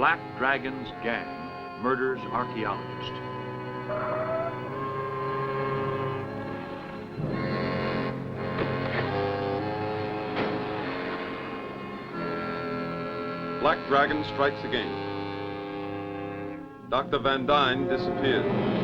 Black Dragon's gang murders archaeologist. Black Dragon strikes again. Dr. Van Dyne disappears.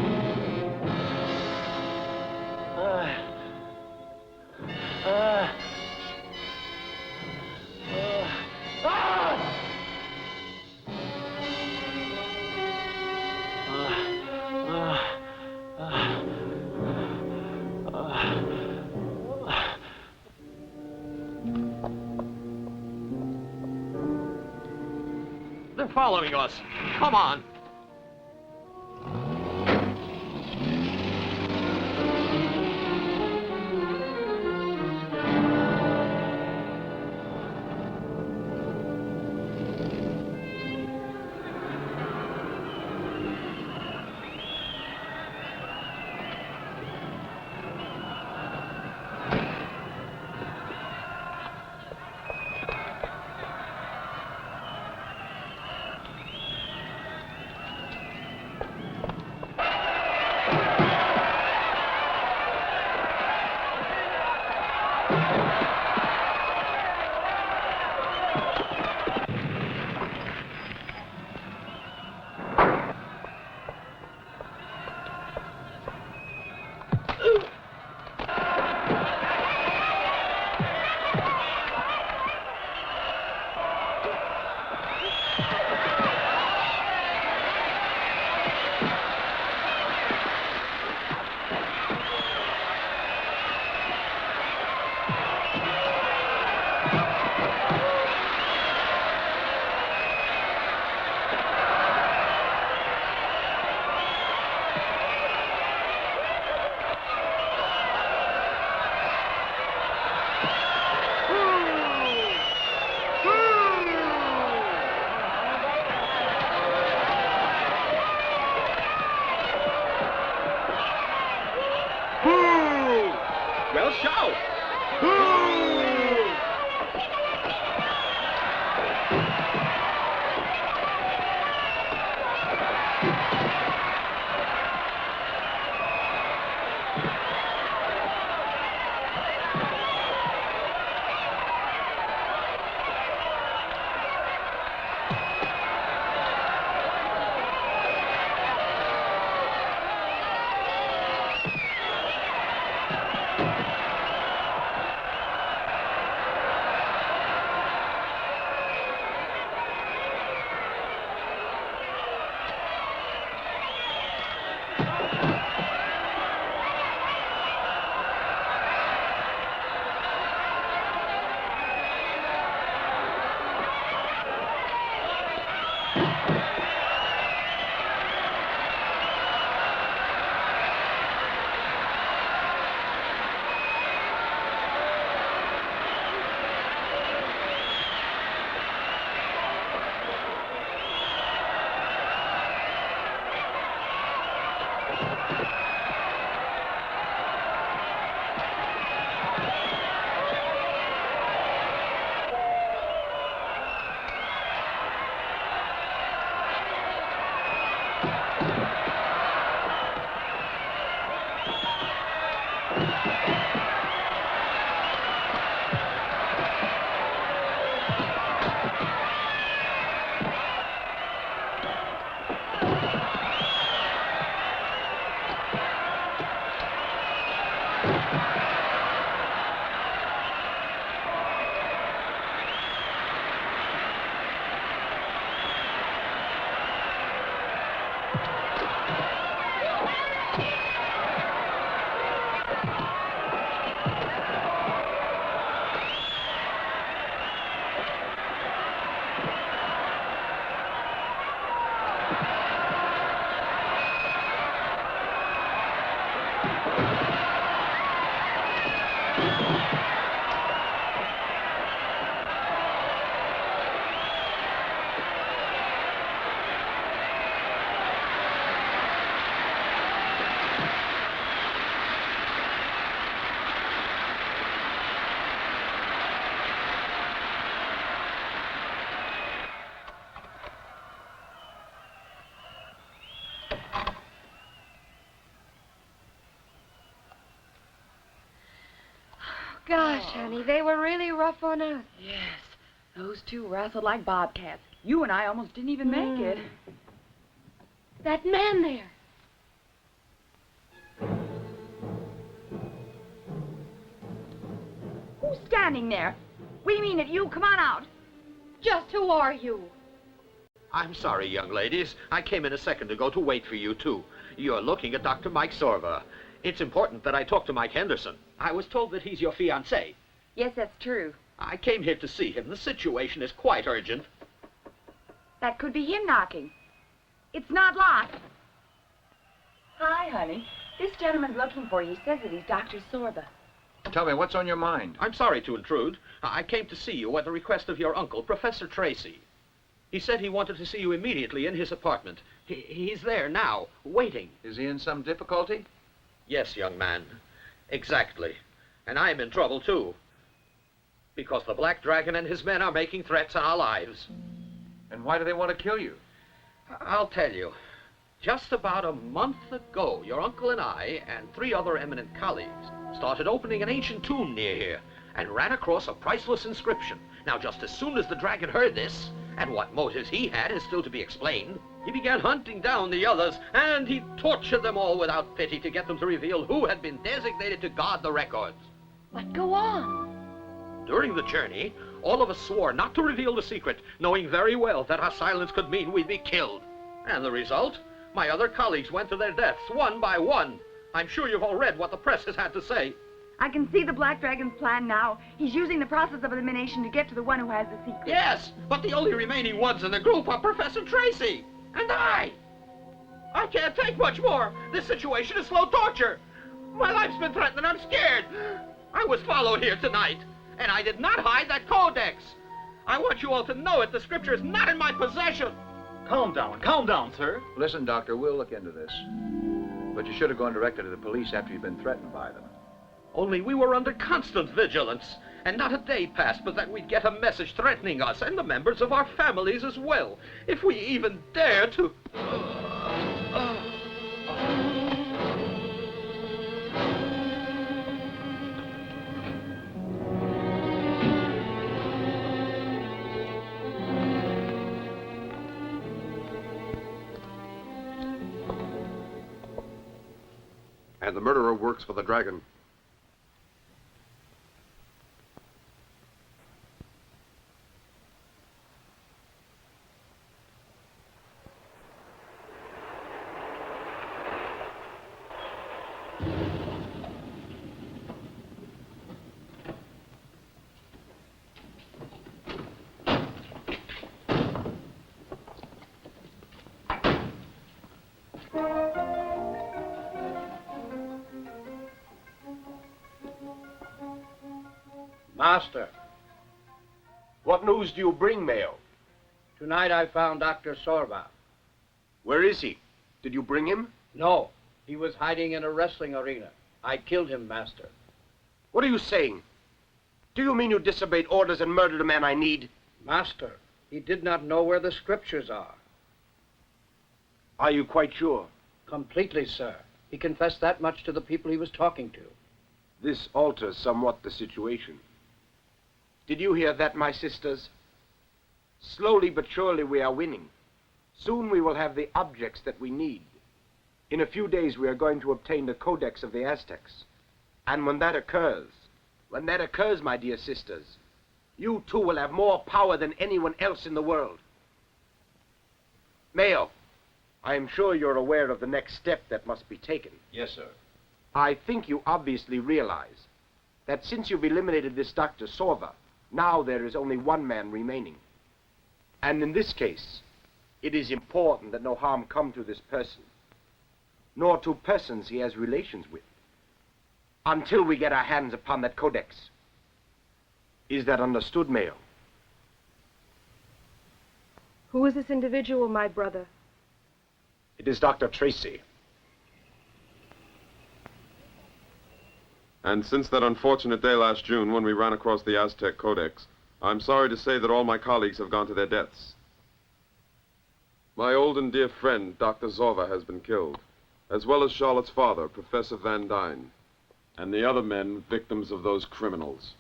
They're following us. Come on. Well, shout! Gosh, honey, they were really rough on us. Yes, those two wrestled like bobcats. You and I almost didn't even make it. That man there. Who's standing there? We mean it, you. Come on out. Just who are you? I'm sorry, young ladies. I came in a second ago to wait for you, too. You're looking at Dr. Mike Sorva. It's important that I talk to Mike Henderson. I was told that he's your fiancé. Yes, that's true. I came here to see him. The situation is quite urgent. That could be him knocking. It's not locked. Hi, honey. This gentleman's looking for you. He says that he's Dr. Sorba. Tell me, what's on your mind? I'm sorry to intrude. I came to see you at the request of your uncle, Professor Tracy. He said he wanted to see you immediately in his apartment. He's there now, waiting. Is he in some difficulty? Yes, young man. Exactly. And I'm in trouble, too. Because the Black Dragon and his men are making threats on our lives. And why do they want to kill you? I'll tell you. Just about a month ago, your uncle and I and 3 other eminent colleagues started opening an ancient tomb near here and ran across a priceless inscription. Now, just as soon as the dragon heard this, and what motives he had is still to be explained, he began hunting down the others, and he tortured them all without pity to get them to reveal who had been designated to guard the records. But go on. During the journey, all of us swore not to reveal the secret, knowing very well that our silence could mean we'd be killed. And the result? My other colleagues went to their deaths, one by one. I'm sure you've all read what the press has had to say. I can see the Black Dragon's plan now. He's using the process of elimination to get to the one who has the secret. Yes, but the only remaining ones in the group are Professor Tracy and I. I can't take much more. This situation is slow torture. My life's been threatened and I'm scared. I was followed here tonight, and I did not hide that codex. I want you all to know it. The scripture is not in my possession. Calm down, sir. Listen, Doctor, we'll look into this. But you should have gone directly to the police after you'd been threatened by them. Only we were under constant vigilance, and not a day passed but that we'd get a message threatening us and the members of our families as well, if we even dare to... And the murderer works for the dragon. Master, What news do you bring, Mayo? tonight I found Dr. Sorba. Where is he? Did you bring him? No, he was hiding in a wrestling arena. I killed him, Master. What are you saying? Do you mean you disobeyed orders and murdered a man I need? Master, he did not know where the scriptures are. Are you quite sure? Completely, sir. He confessed that much to the people he was talking to. This alters somewhat the situation. Did you hear that, my sisters? Slowly but surely we are winning. Soon we will have the objects that we need. In a few days we are going to obtain the codex of the Aztecs. And when that occurs, my dear sisters, you too will have more power than anyone else in the world. Mayo, I am sure you're aware of the next step that must be taken. Yes, sir. I think you obviously realize that since you've eliminated this Dr. Sorva, now there is only one man remaining. And in this case, it is important that no harm come to this person, nor to persons he has relations with, until we get our hands upon that codex. Is that understood, Mayo? Who is this individual, my brother? It is Dr. Tracy. And since that unfortunate day last June when we ran across the Aztec Codex, I'm sorry to say that all my colleagues have gone to their deaths. My old and dear friend, Dr. Zorva, has been killed, as well as Charlotte's father, Professor Van Dyne. And the other men victims of those criminals.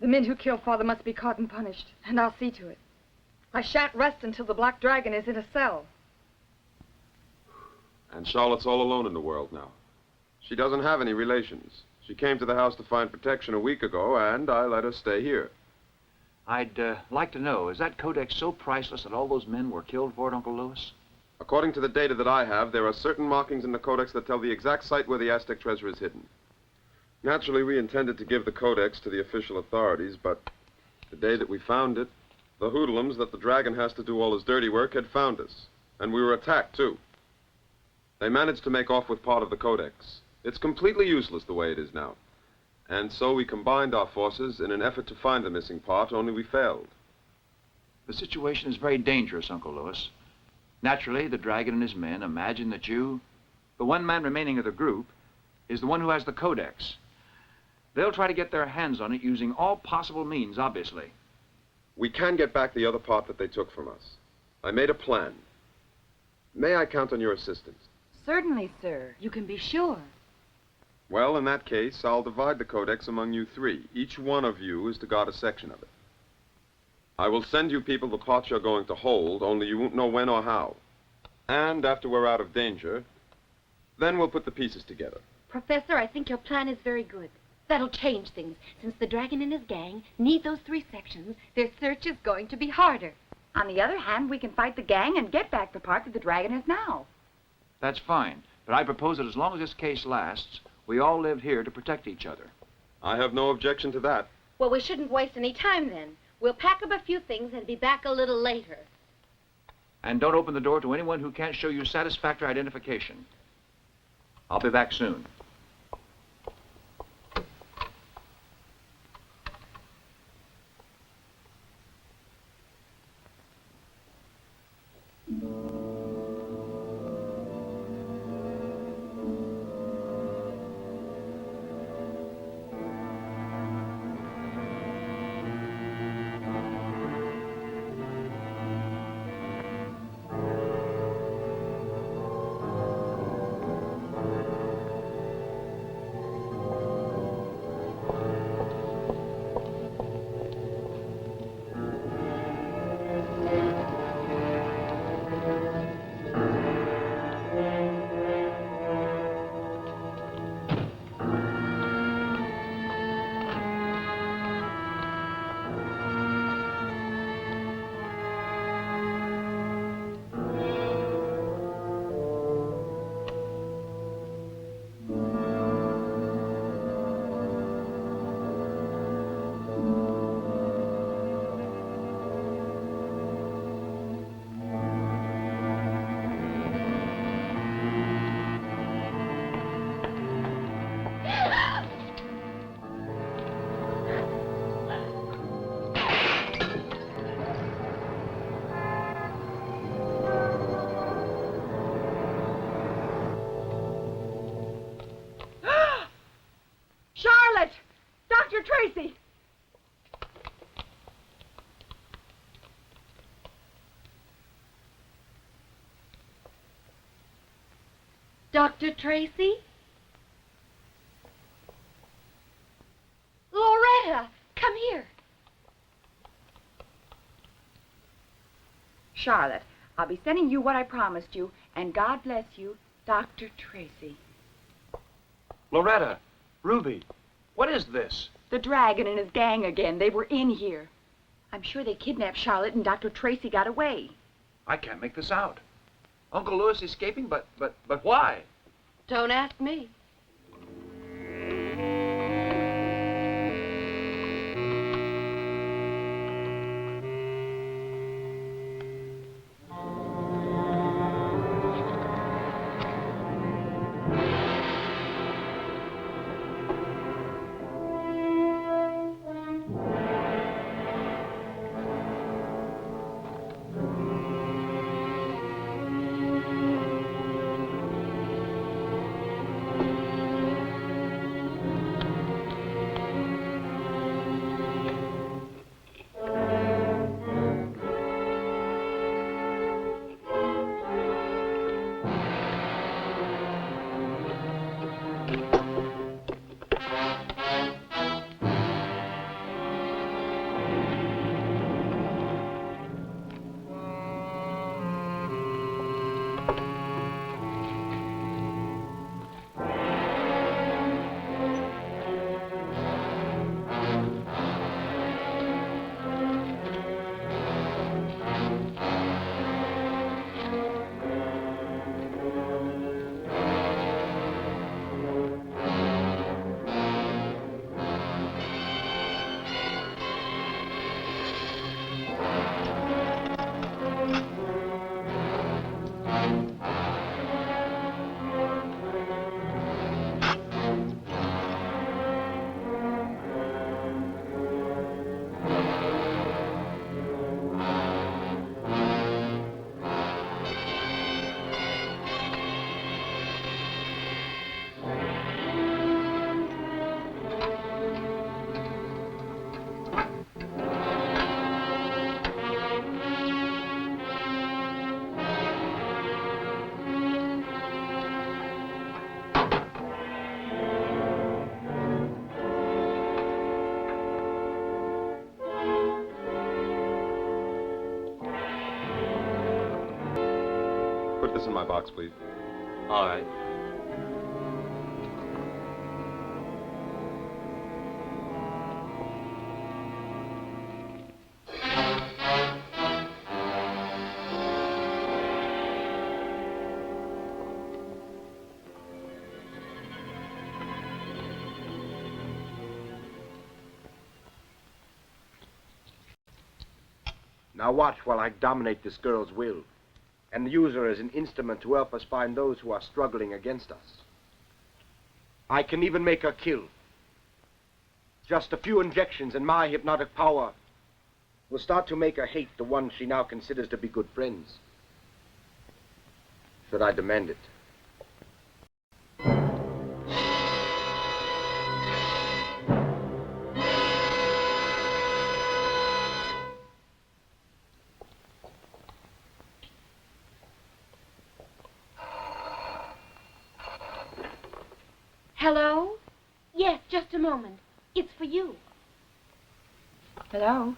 The men who killed Father must be caught and punished, and I'll see to it. I shan't rest until the Black Dragon is in a cell. And Charlotte's all alone in the world now. She doesn't have any relations. She came to the house to find protection a week ago, and I let her stay here. I'd like to know, is that codex so priceless that all those men were killed for it, Uncle Lewis? According to the data that I have, there are certain markings in the codex that tell the exact site where the Aztec treasure is hidden. Naturally, we intended to give the codex to the official authorities, but the day that we found it, the hoodlums that the dragon has to do all his dirty work had found us. And we were attacked, too. They managed to make off with part of the codex. It's completely useless the way it is now. And so we combined our forces in an effort to find the missing part, only we failed. The situation is very dangerous, Uncle Lewis. Naturally, the dragon and his men imagine that you, the one man remaining of the group, is the one who has the codex. They'll try to get their hands on it using all possible means, obviously. We can get back the other part that they took from us. I made a plan. May I count on your assistance? Certainly, sir. You can be sure. Well, in that case, I'll divide the codex among you three. Each one of you is to guard a section of it. I will send you people the parts you're going to hold, only you won't know when or how. And after we're out of danger, then we'll put the pieces together. Professor, I think your plan is very good. That'll change things. Since the dragon and his gang need those 3 sections, their search is going to be harder. On the other hand, we can fight the gang and get back the part that the dragon has now. That's fine, but I propose that as long as this case lasts, we all live here to protect each other. I have no objection to that. Well, we shouldn't waste any time then. We'll pack up a few things and be back a little later. And don't open the door to anyone who can't show you satisfactory identification. I'll be back soon. Dr. Tracy! Dr. Tracy? Lorena, come here. Charlotte, I'll be sending you what I promised you, and God bless you, Dr. Tracy. Loretta, Ruby, what is this? The dragon and his gang again. They were in here. I'm sure they kidnapped Charlotte and Dr. Tracy got away. I can't make this out. Uncle Lewis escaping, but why? Don't ask me. this in my box, please. All right. Now watch while I dominate this girl's will and use her as an instrument to help us find those who are struggling against us. I can even make her kill. Just a few injections and my hypnotic power will start to make her hate the ones she now considers to be good friends. Should I demand it? Hello? Yes, just a moment. It's for you. Hello?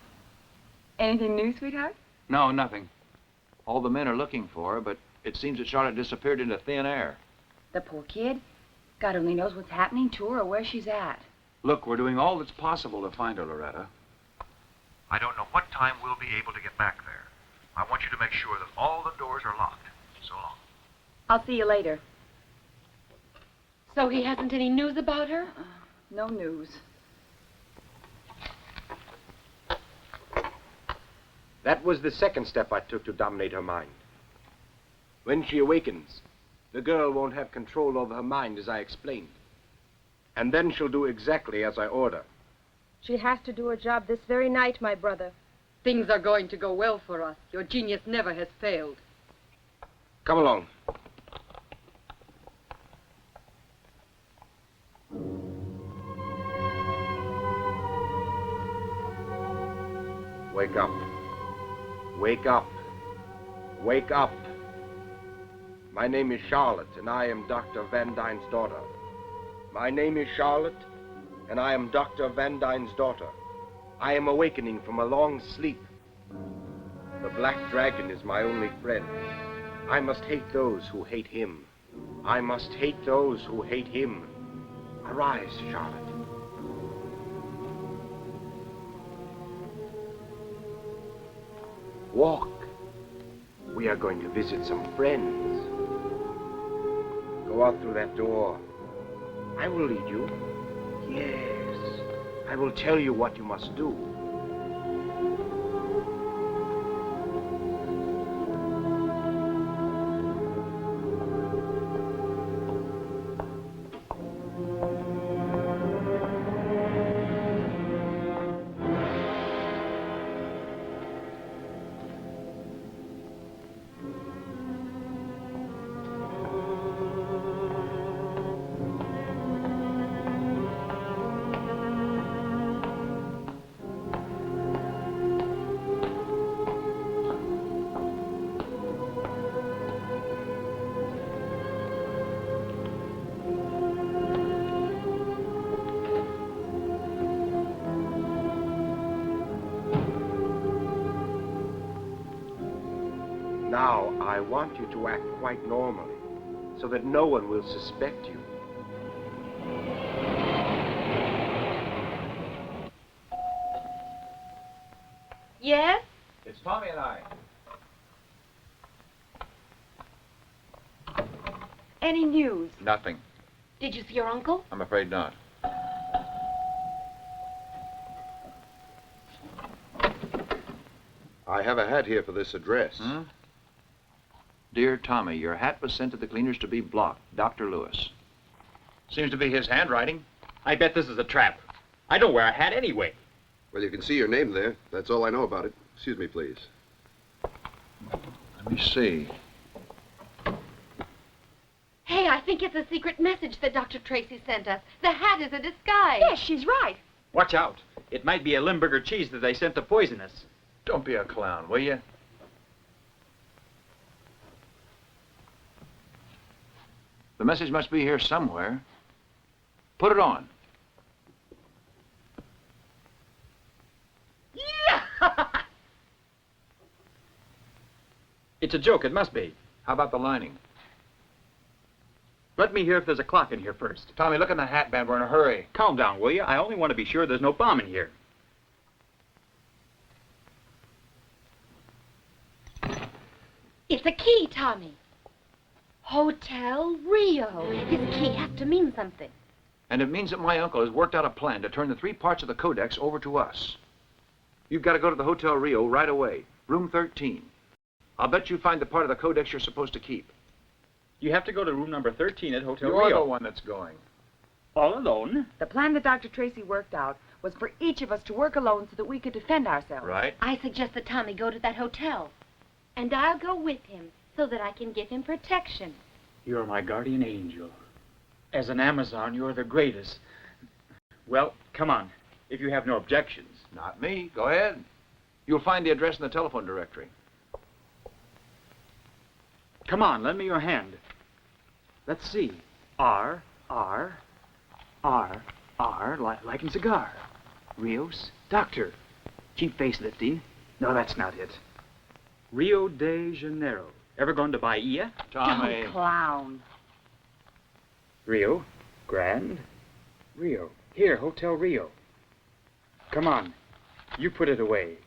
Anything new, sweetheart? No, nothing. All the men are looking for her, but it seems that Charlotte disappeared into thin air. The poor kid. God only knows what's happening to her or where she's at. Look, we're doing all that's possible to find her, Loretta. I don't know what time we'll be able to get back there. I want you to make sure that all the doors are locked. So long. I'll see you later. So he hasn't any news about her? No news. That was the second step I took to dominate her mind. When she awakens, the girl won't have control over her mind, as I explained. And then she'll do exactly as I order. She has to do her job this very night, my brother. Things are going to go well for us. Your genius never has failed. Come along. Wake up. Wake up. Wake up. My name is Charlotte, and I am Dr. Van Dyne's daughter. My name is Charlotte, and I am Dr. Van Dyne's daughter. I am awakening from a long sleep. The Black Dragon is my only friend. I must hate those who hate him. I must hate those who hate him. Arise, Charlotte. Walk. We are going to visit some friends. Go out through that door. I will lead you. Yes. I will tell you what you must do. Now, I want you to act quite normally, so that no one will suspect you. Yes? It's Tommy and I. Any news? Nothing. Did you see your uncle? I'm afraid not. I have a hat here for this address. Hmm? Dear Tommy, your hat was sent to the cleaners to be blocked. Dr. Lewis. Seems to be his handwriting. I bet this is a trap. I don't wear a hat anyway. Well, you can see your name there. That's all I know about it. Excuse me, please. Let me see. Hey, I think it's a secret message that Dr. Tracy sent us. The hat is a disguise. Yes, she's right. Watch out. It might be a Limburger cheese that they sent to poison us. Don't be a clown, will you? The message must be here somewhere. Put it on. It's a joke, it must be. How about the lining? Let me hear if there's a clock in here first. Tommy, look in the hat band. We're in a hurry. Calm down, will you? I only want to be sure there's no bomb in here. It's a key, Tommy. Hotel Rio. This key has to mean something. And it means that my uncle has worked out a plan to turn the 3 parts of the Codex over to us. You've got to go to the Hotel Rio right away. Room 13. I'll bet you find the part of the Codex you're supposed to keep. You have to go to room number 13 at Hotel You're Rio. the one that's going. All alone? The plan that Dr. Tracy worked out was for each of us to work alone so that we could defend ourselves. Right. I suggest that Tommy go to that hotel. And I'll go with him so that I can give him protection. You're my guardian angel. As an Amazon, you're the greatest. Well, come on, if you have no objections. Not me. Go ahead. You'll find the address in the telephone directory. Come on, lend me your hand. Let's see. R, like in cigar. Rios, doctor. Keep facelifting. No, that's not it. Rio de Janeiro. Ever gone to Bahia? Tommy. Don't clown. Rio, grand. Rio. Here, Hotel Rio. Come on. You put it away.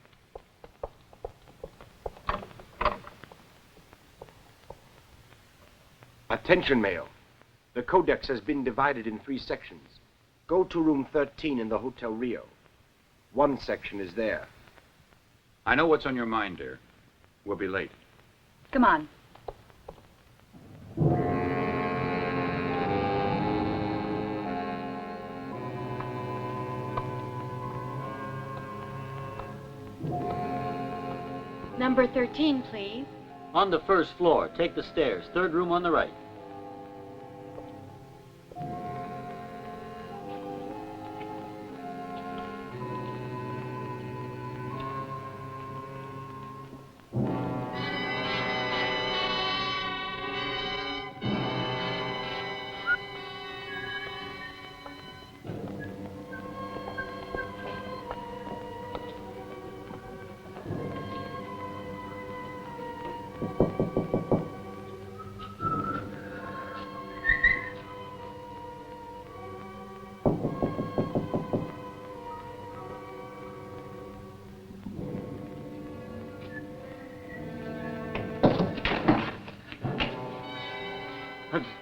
Attention, Mayo. The Codex has been divided in 3 sections. Go to room 13 in the Hotel Rio. 1 section is there. I know what's on your mind, dear. We'll be late. Come on. Number 13, please. On the 1st floor. Take the stairs. 3rd room on the right.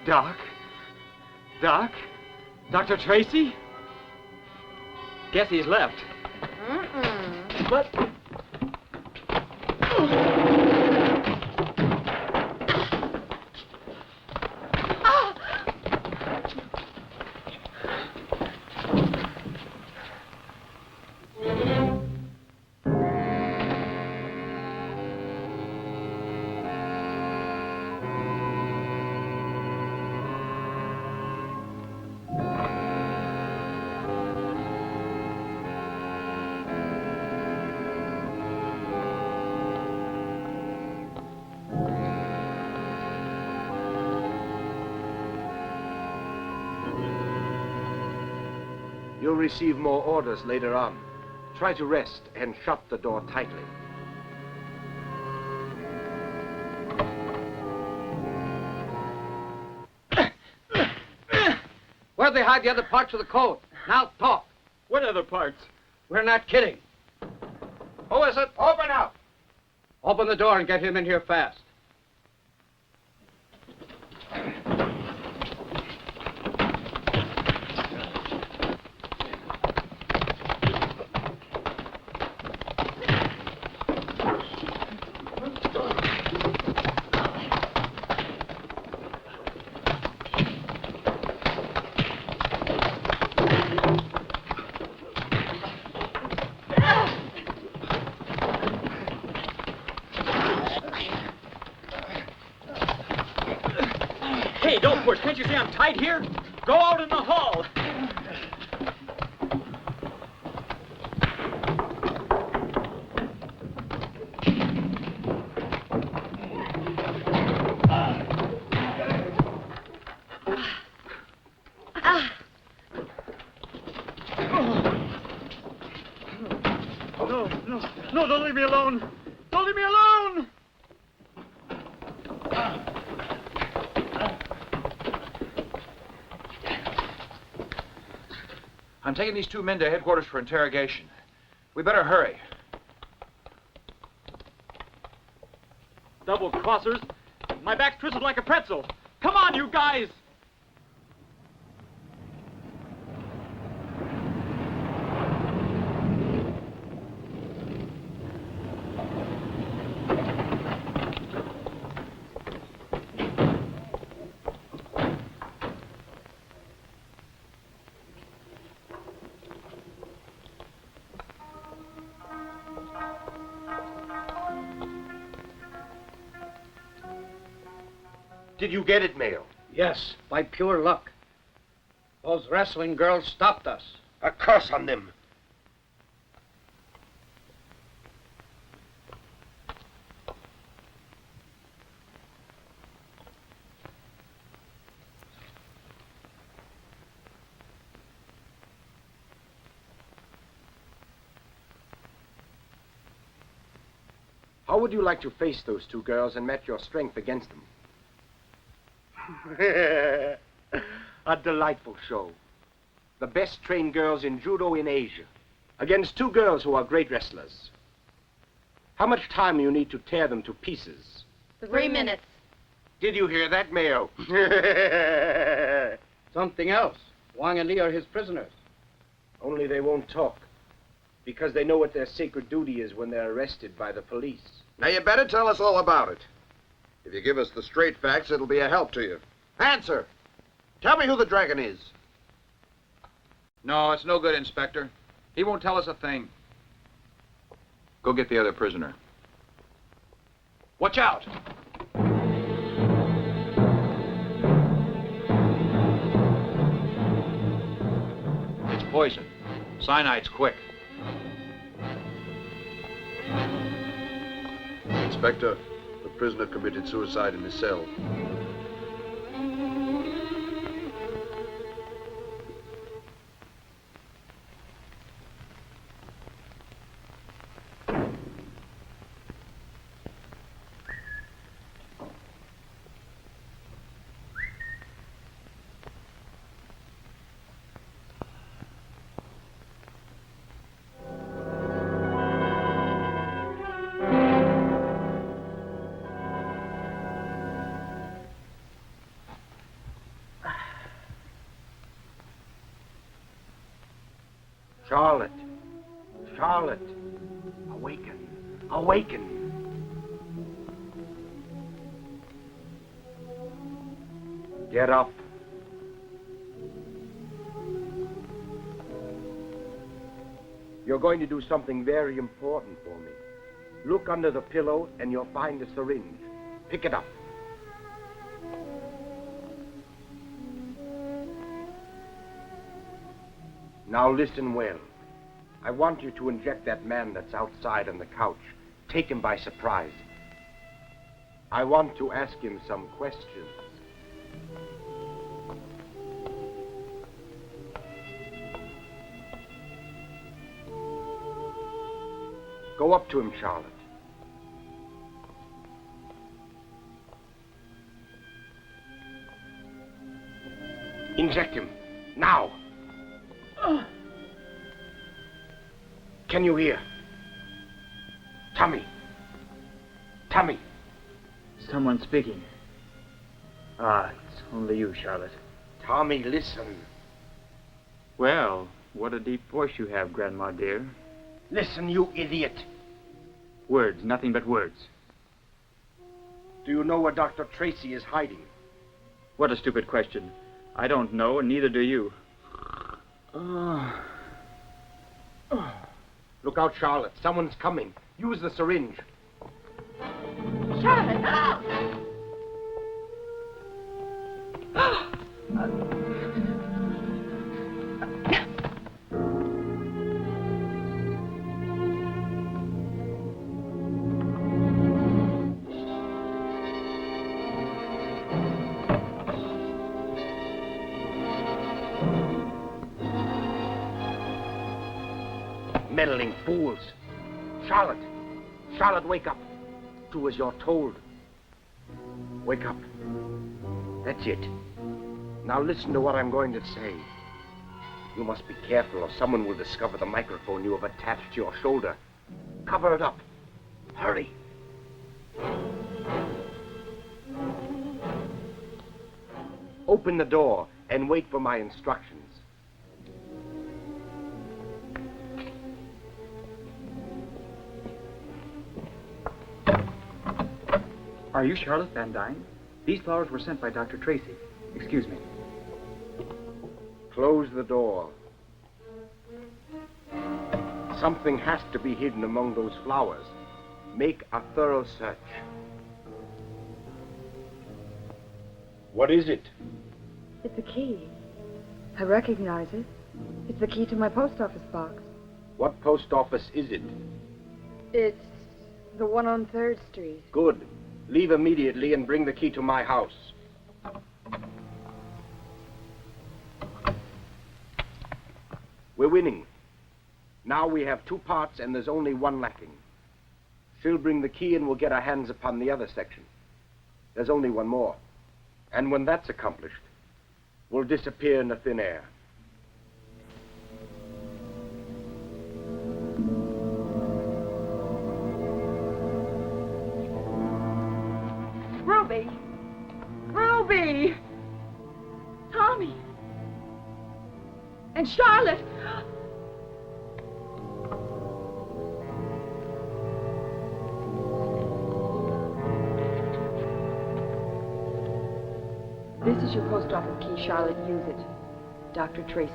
Doc? Doc? Dr. Tracy? Guess he's left. But... You'll receive more orders later on. Try to rest and shut the door tightly. Where'd they hide the other parts of the code? Now talk. What other parts? We're not kidding. Who is it? Open up! Open the door and get him in here fast. Hey, don't push. Can't you see I'm tight here? Go out in the hall. No, don't leave me alone. Don't leave me alone! I'm taking these 2 men to headquarters for interrogation. We better hurry. Double crossers. My back's twisted like a pretzel. Come on, you guys! Did you get it, Mayo? Yes, by pure luck. Those wrestling girls stopped us. A curse on them. How would you like to face those 2 girls and match your strength against them? A delightful show. The best trained girls in judo in Asia against 2 girls who are great wrestlers. How much time you need to tear them to pieces? 3 minutes. Did you hear that, Mayo? Something else. Wang and Lee are his prisoners. Only they won't talk because they know what their sacred duty is when they're arrested by the police. Now, you better tell us all about it. If you give us the straight facts, it'll be a help to you. Answer! Tell me who the dragon is. No, it's no good, Inspector. He won't tell us a thing. Go get the other prisoner. Watch out! It's poison. Cyanide's quick. Inspector, the prisoner committed suicide in his cell. Charlotte, Charlotte, awaken, awaken. Get up. You're going to do something very important for me. Look under the pillow and you'll find a syringe. Pick it up. Now listen well. I want you to inject that man that's outside on the couch. Take him by surprise. I want to ask him some questions. Go up to him, Charlotte. Inject him. Now. Can you hear? Tommy. Tommy. Someone speaking. Ah, it's only you, Charlotte. Tommy, listen. Well, what a deep voice you have, Grandma dear. Listen, you idiot. Words, nothing but words. Do you know where Dr. Tracy is hiding? What a stupid question. I don't know, and neither do you. Look out, Charlotte. Someone's coming. Use the syringe. Charlotte, no! Meddling fools. Charlotte. Charlotte, wake up. Do as you're told. Wake up. That's it. Now listen to what I'm going to say. You must be careful or someone will discover the microphone you have attached to your shoulder. Cover it up. Hurry. Open the door and wait for my instructions. Are you Charlotte Van Dyne? These flowers were sent by Dr. Tracy. Excuse me. Close the door. Something has to be hidden among those flowers. Make a thorough search. What is it? It's a key. I recognize it. It's the key to my post office box. What post office is it? It's the one on 3rd Street. Good. Leave immediately and bring the key to my house. We're winning. Now we have 2 parts and there's only 1 lacking. She'll bring the key and we'll get our hands upon the other section. There's only 1 more. And when that's accomplished, we'll disappear into thin air. Ruby! Ruby! Tommy! And Charlotte! This is your post office key, Charlotte. Use it. Dr. Tracy.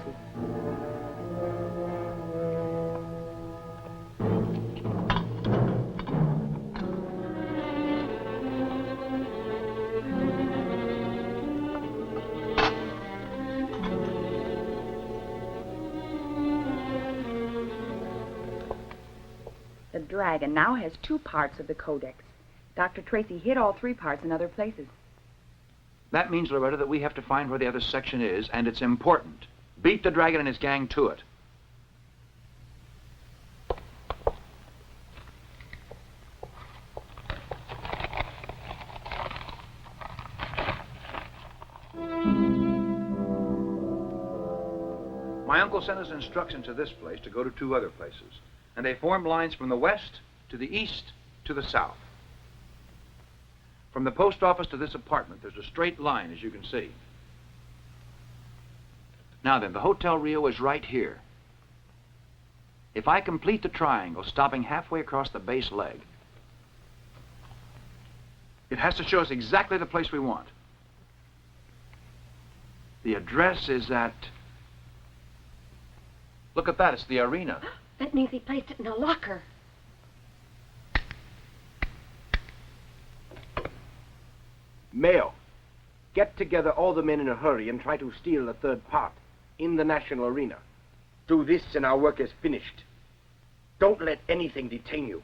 The dragon now has 2 parts of the codex. Dr. Tracy hid all 3 parts in other places. That means, Loretta, that we have to find where the other section is, and it's important. Beat the dragon and his gang to it. My uncle sent us instructions to this place to go to 2 other places, and they form lines from the west to the east to the south. From the post office to this apartment, there's a straight line, as you can see. Now then, the Hotel Rio is right here. If I complete the triangle, stopping halfway across the base leg, it has to show us exactly the place we want. The address is at... Look at that, it's the arena. That means he placed it in a locker. Mayo, get together all the men in a hurry and try to steal the 3rd part in the National Arena. Do this and our work is finished. Don't let anything detain you.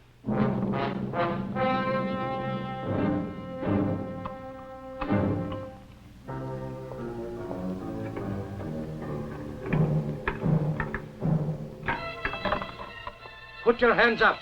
Put your hands up.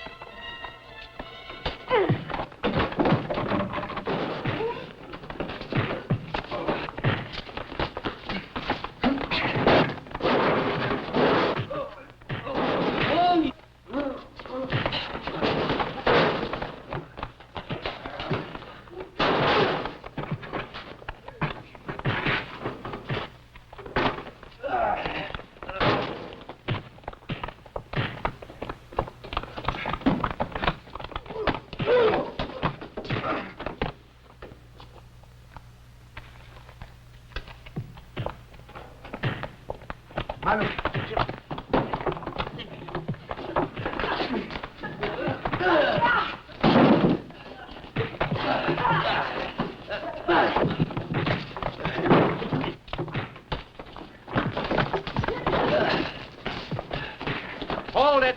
Hold it!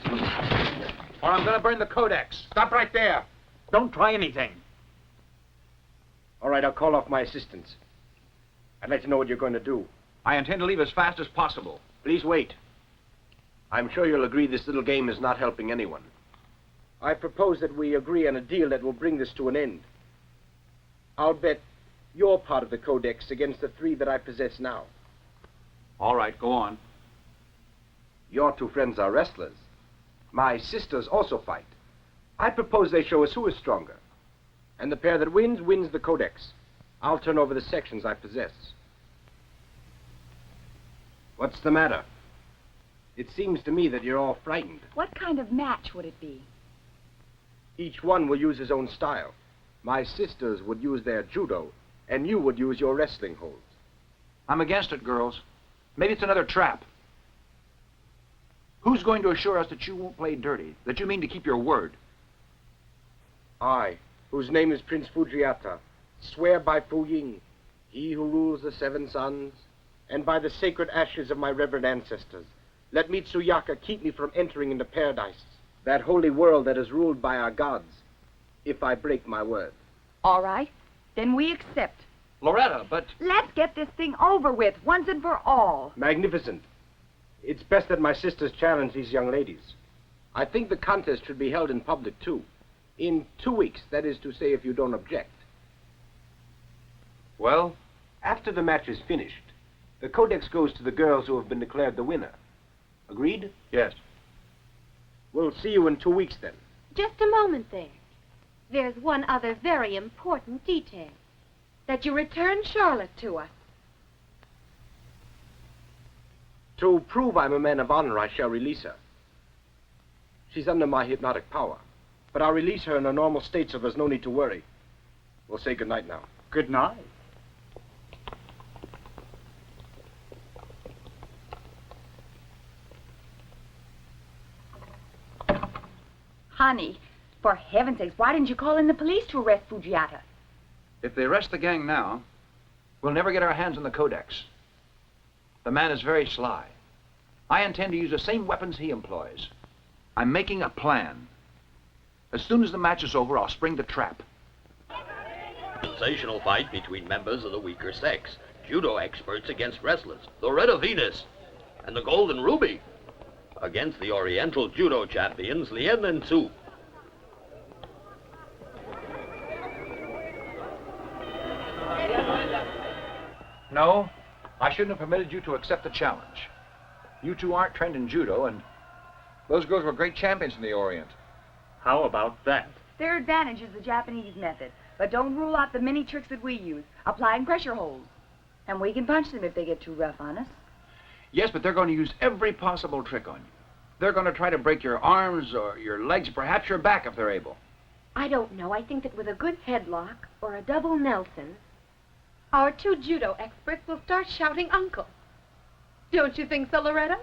Or I'm going to burn the codex. Stop right there. Don't try anything. All right, I'll call off my assistants. I'd like to know what you're going to do. I intend to leave as fast as possible. Please wait. I'm sure you'll agree this little game is not helping anyone. I propose that we agree on a deal that will bring this to an end. I'll bet your part of the codex against the 3 that I possess now. All right, go on. Your two friends are wrestlers. My sisters also fight. I propose they show us who is stronger. And the pair that wins the codex. I'll turn over the sections I possess. What's the matter? It seems to me that you're all frightened. What kind of match would it be? Each one will use his own style. My sisters would use their judo, and you would use your wrestling holds. I'm against it, girls. Maybe it's another trap. Who's going to assure us that you won't play dirty, that you mean to keep your word? I, whose name is Prince Fujiata, swear by Fu Ying, he who rules the seven suns, and by the sacred ashes of my revered ancestors, let Mitsuyaka keep me from entering into paradise, that holy world that is ruled by our gods, if I break my word. All right, then we accept. Loretta, but... Let's get this thing over with, once and for all. Magnificent. It's best that my sisters challenge these young ladies. I think the contest should be held in public, too. In 2 weeks, that is to say, if you don't object. Well? After the match is finished, the codex goes to the girls who have been declared the winner. Agreed? Yes. We'll see you in 2 weeks, then. Just a moment there. There's one other very important detail. That you return Charlotte to us. To prove I'm a man of honor, I shall release her. She's under my hypnotic power. But I'll release her in a normal state, so there's no need to worry. We'll say goodnight now. Good night. Honey, for heaven's sakes, why didn't you call in the police to arrest Fujiata? If they arrest the gang now, we'll never get our hands on the codex. The man is very sly. I intend to use the same weapons he employs. I'm making a plan. As soon as the match is over, I'll spring the trap. Sensational fight between members of the weaker sex. Judo experts against wrestlers. The Red of Venus and the Golden Ruby against the Oriental Judo champions, Lien and Su. No, I shouldn't have permitted you to accept the challenge. You two aren't trained in judo, and those girls were great champions in the Orient. How about that? Their advantage is the Japanese method, but don't rule out the many tricks that we use, applying pressure holds. And we can punch them if they get too rough on us. Yes, but they're going to use every possible trick on you. They're going to try to break your arms or your legs, perhaps your back if they're able. I don't know. I think that with a good headlock or a double Nelson, our two judo experts will start shouting uncle. Don't you think so, Loretta?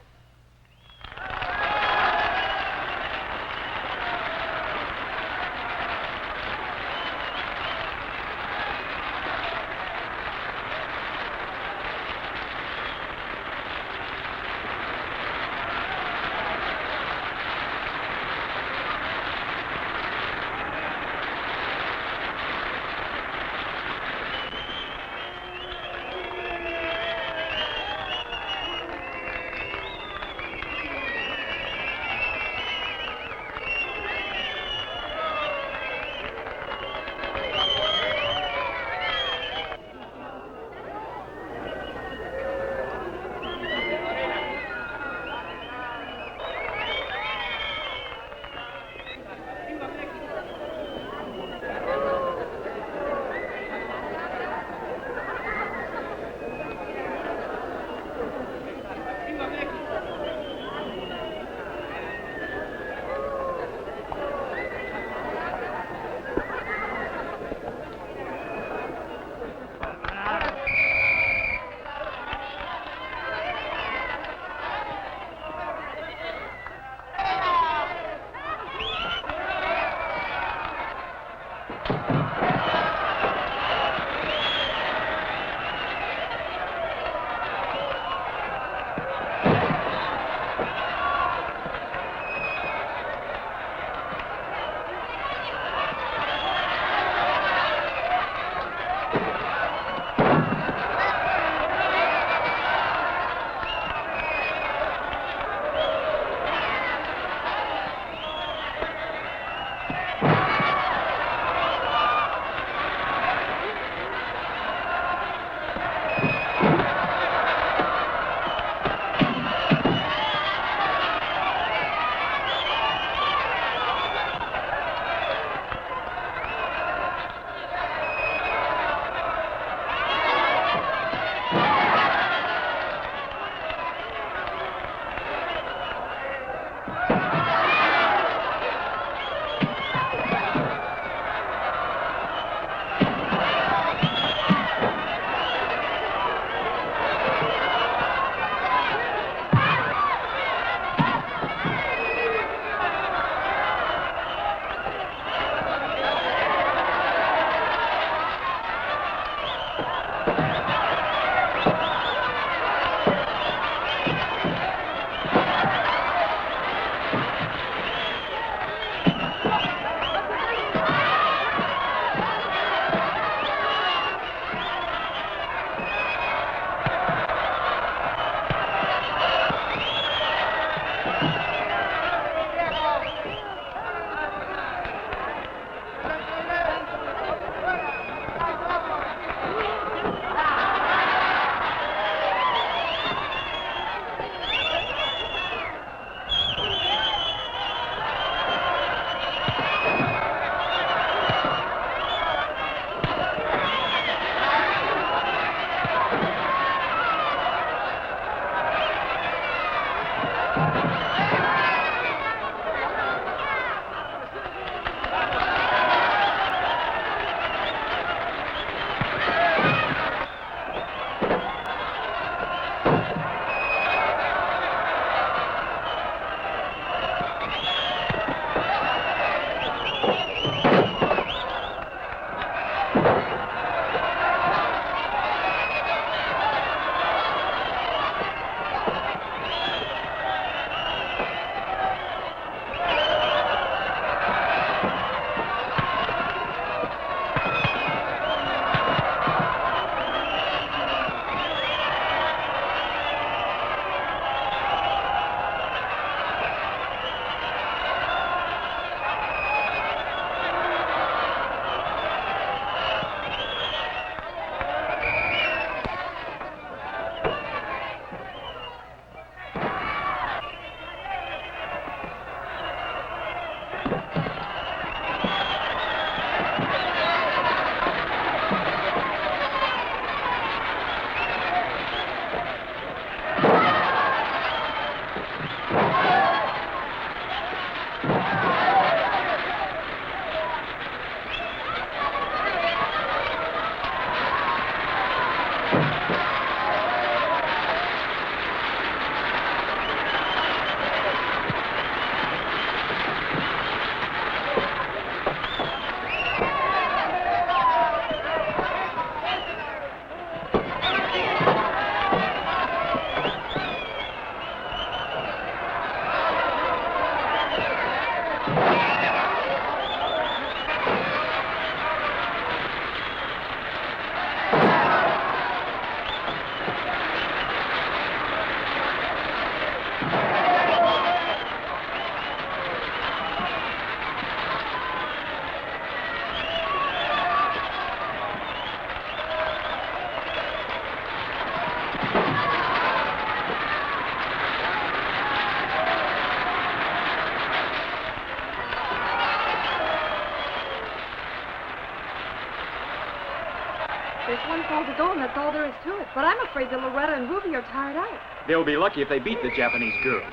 that's all there is to it. But I'm afraid that Loretta and Ruby are tired out. They'll be lucky if they beat the Japanese girls.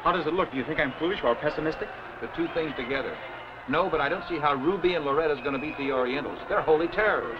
How does it look? Do you think I'm foolish or pessimistic? The two things together. No, but I don't see how Ruby and Loretta's going to beat the Orientals. They're holy terrors.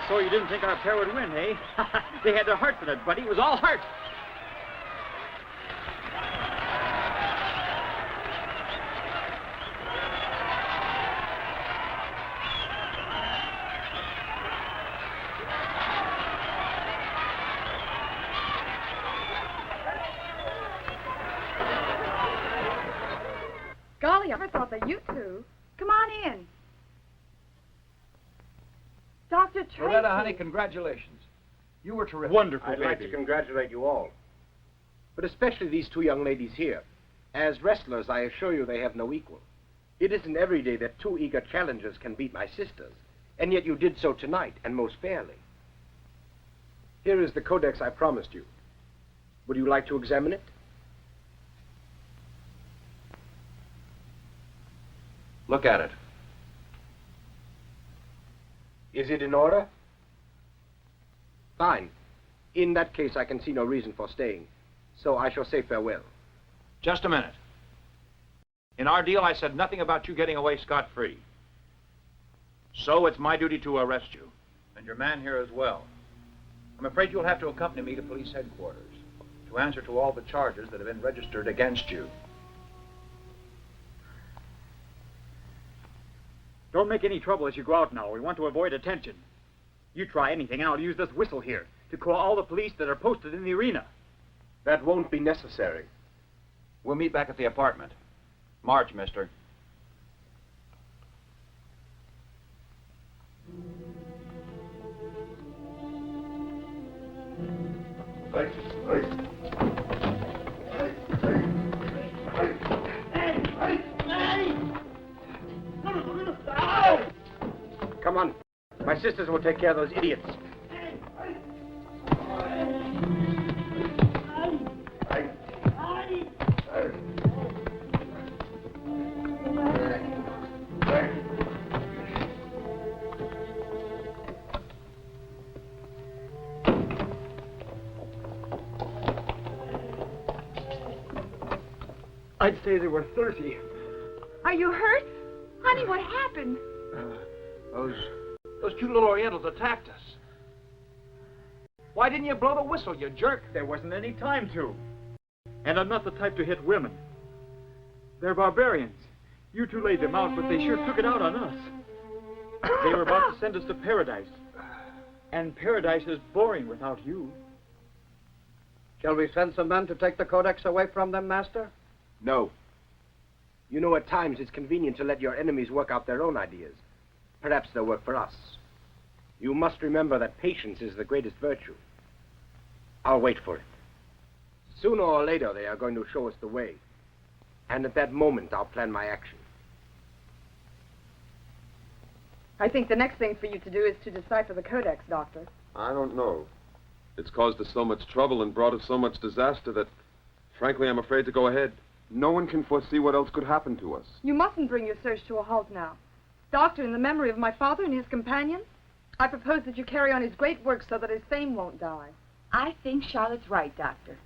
So you didn't think our pair would win, eh? They had their hearts in it, buddy. It was all heart. Golly, I thought that you two. Come on in. Dr. Tracy. Loretta, honey, congratulations. You were terrific. Wonderful, I'd baby. like to congratulate you all. But especially these two young ladies here. As wrestlers, I assure you they have no equal. It isn't every day that two eager challengers can beat my sisters. And yet you did so tonight, and most fairly. Here is the codex I promised you. Would you like to examine it? Look at it. Is it in order? Fine. In that case, I can see no reason for staying. So I shall say farewell. Just a minute. In our deal, I said nothing about you getting away scot-free. So it's my duty to arrest you, and your man here as well. I'm afraid you'll have to accompany me to police headquarters to answer to all the charges that have been registered against you. Don't make any trouble as you go out now. We want to avoid attention. You try anything, and I'll use this whistle here to call all the police that are posted in the arena. That won't be necessary. We'll meet back at the apartment. March, mister. Come on. My sisters will take care of those idiots. I'd say there were 30. Are you hurt? Honey, what happened? Those two little Orientals attacked us. Why didn't you blow the whistle, you jerk? There wasn't any time to. And I'm not the type to hit women. They're barbarians. You two laid them out, but they sure took it out on us. They were about to send us to paradise. And paradise is boring without you. Shall we send some men to take the codex away from them, Master? No. You know, at times it's convenient to let your enemies work out their own ideas. Perhaps they'll work for us. You must remember that patience is the greatest virtue. I'll wait for it. Sooner or later, they are going to show us the way. And at that moment, I'll plan my action. I think the next thing for you to do is to decipher the codex, Doctor. I don't know. It's caused us so much trouble and brought us so much disaster that, frankly, I'm afraid to go ahead. No one can foresee what else could happen to us. You mustn't bring your search to a halt now. Doctor, in the memory of my father and his companions, I propose that you carry on his great work so that his fame won't die. I think Charlotte's right, Doctor.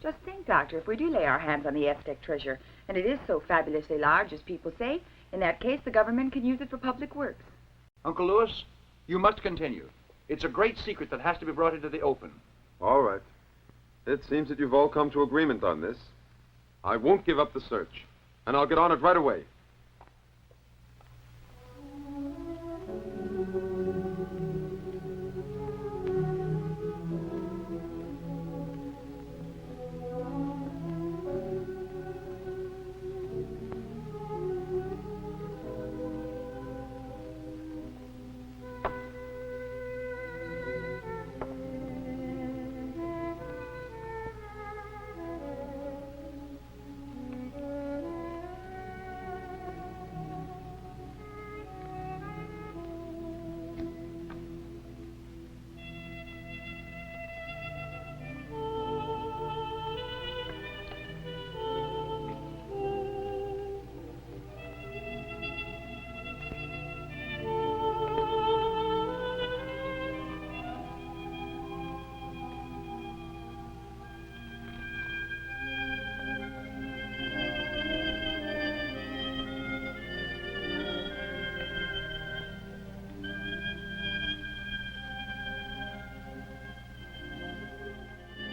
Just think, Doctor, if we do lay our hands on the Aztec treasure, and it is so fabulously large, as people say, in that case, the government can use it for public works. Uncle Lewis, you must continue. It's a great secret that has to be brought into the open. All right. It seems that you've all come to agreement on this. I won't give up the search, and I'll get on it right away.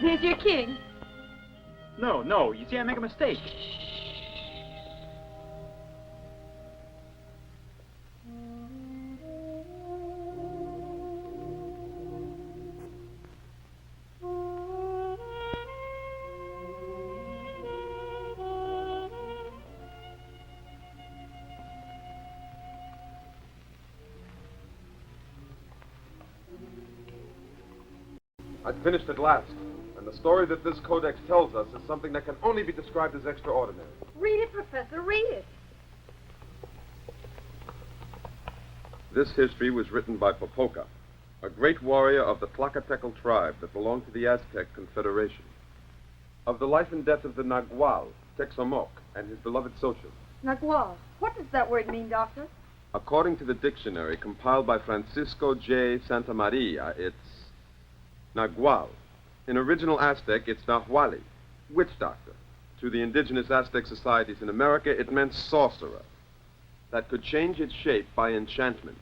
There's your king. No. You see, I make a mistake. I've finished at last. And the story that this codex tells us is something that can only be described as extraordinary. Read it, Professor, read it. This history was written by Popoca, a great warrior of the Tlacatecal tribe that belonged to the Aztec Confederation. Of the life and death of the Nagual, Texomoc, and his beloved Xochitl. Nagual. What does that word mean, Doctor? According to the dictionary compiled by Francisco J. Santamaria, it's Nagual. In original Aztec, it's Nahuali, witch doctor, To the indigenous Aztec societies in America, it meant sorcerer that could change its shape by enchantment.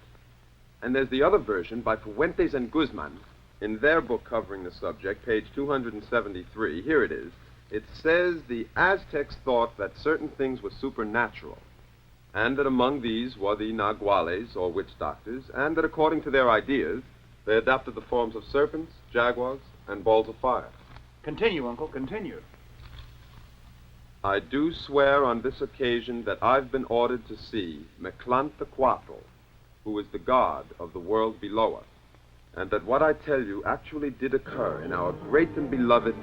And there's the other version by Fuentes and Guzman. In their book covering the subject, page 273, here it is. It says the Aztecs thought that certain things were supernatural, and that among these were the naguales, or witch doctors, and that according to their ideas, they adapted the forms of serpents, jaguars, and balls of fire. Continue, Uncle, continue. I do swear on this occasion that I've been ordered to see Meclantecutl, who is the god of the world below us, and that what I tell you actually did occur in our great and beloved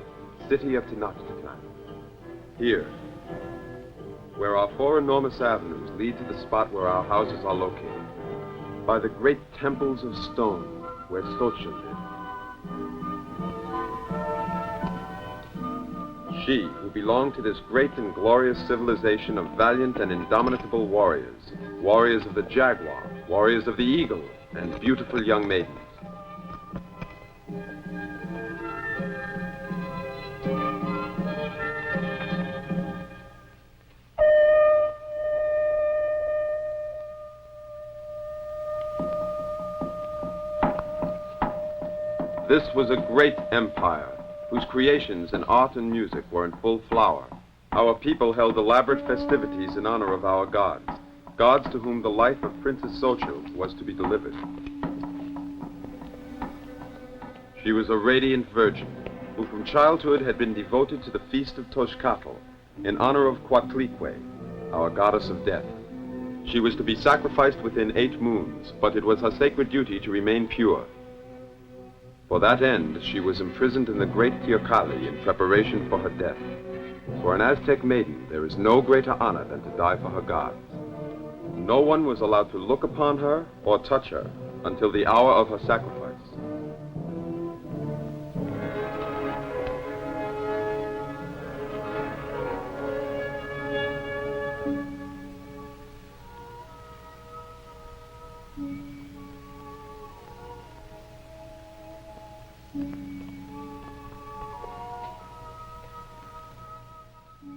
city of Tenochtitlan. Here, where our 4 enormous avenues lead to the spot where our houses are located, by the great temples of stone where Xochitl lived. She, who belonged to this great and glorious civilization of valiant and indomitable warriors, warriors of the jaguar, warriors of the eagle, and beautiful young maidens. This was a great empire, whose creations in art and music were in full flower. Our people held elaborate festivities in honor of our gods, gods to whom the life of Princess Xochitl was to be delivered. She was a radiant virgin, who from childhood had been devoted to the feast of Toxcatl, in honor of Coatlicue, our goddess of death. She was to be sacrificed within 8 moons, but it was her sacred duty to remain pure. For that end, she was imprisoned in the great Teocalli in preparation for her death. For an Aztec maiden, there is no greater honor than to die for her gods. No one was allowed to look upon her or touch her until the hour of her sacrifice.